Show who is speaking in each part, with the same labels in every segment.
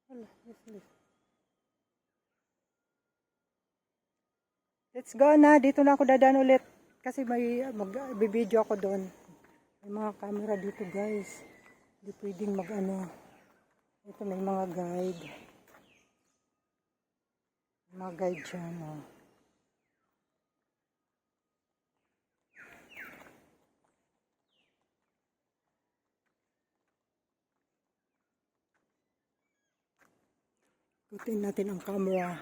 Speaker 1: Hala, let's go na. Dito na ako dadaan ulit. Kasi may mag-video ako doon. May mga camera dito guys. Hindi pwedeng mag-ano. Ito may mga guide. Mga guide dyan. Oh. Putin natin ang camera.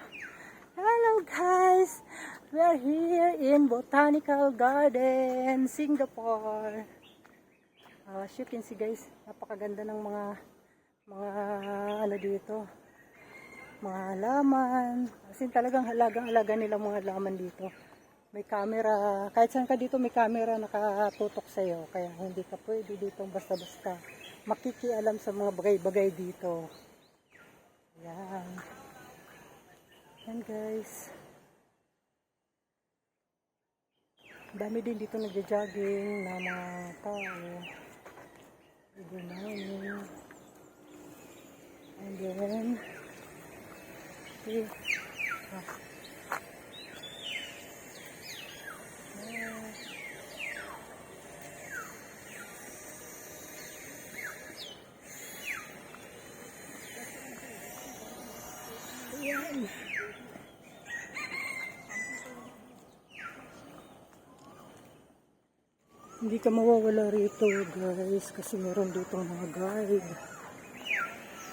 Speaker 1: Hello guys! We are here in Botanical Garden, Singapore. As you can see guys, napakaganda ng mga ano dito. Mga halaman. As in talagang halagang-halaga nilang mga halaman dito. May camera. Kahit saan ka dito may camera nakatutok sa'yo. Kaya hindi ka pwede dito basta-basta makikialam sa mga bagay-bagay dito. Yan. Yan guys. Dami din dito nagja-jogging na mga tao. Namin. And then see. Yan. Hindi ka mawawala rito guys kasi meron dito mga guide.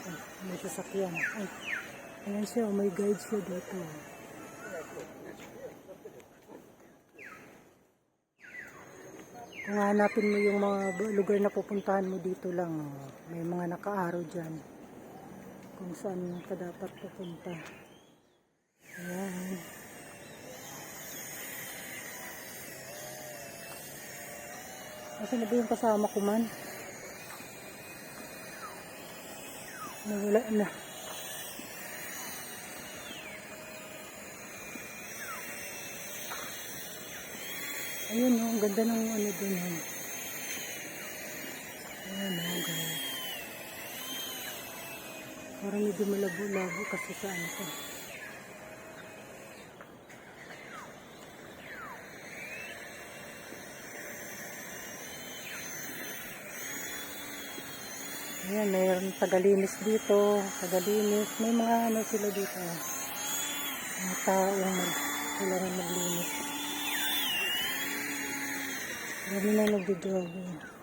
Speaker 1: Ay, may sasakyan. Ay, ayan siya, may guide siya dito. Kung hanapin mo yung mga lugar na pupuntahan mo dito lang, may mga naka-arrow dyan kung saan ka dapat pupunta. Ayan. Kasi na ba yung kasama ko man? Nawala na. Ayun o, ang ganda ng ano dun o. Ayan o guys. Parang medyo malabo-labo kasi sa ano ko. Ayan, mayroon tagalinis dito, tagalinis. May mga ano sila dito. Mga taong sila rin maglinis. Dami na nagjo-jogging.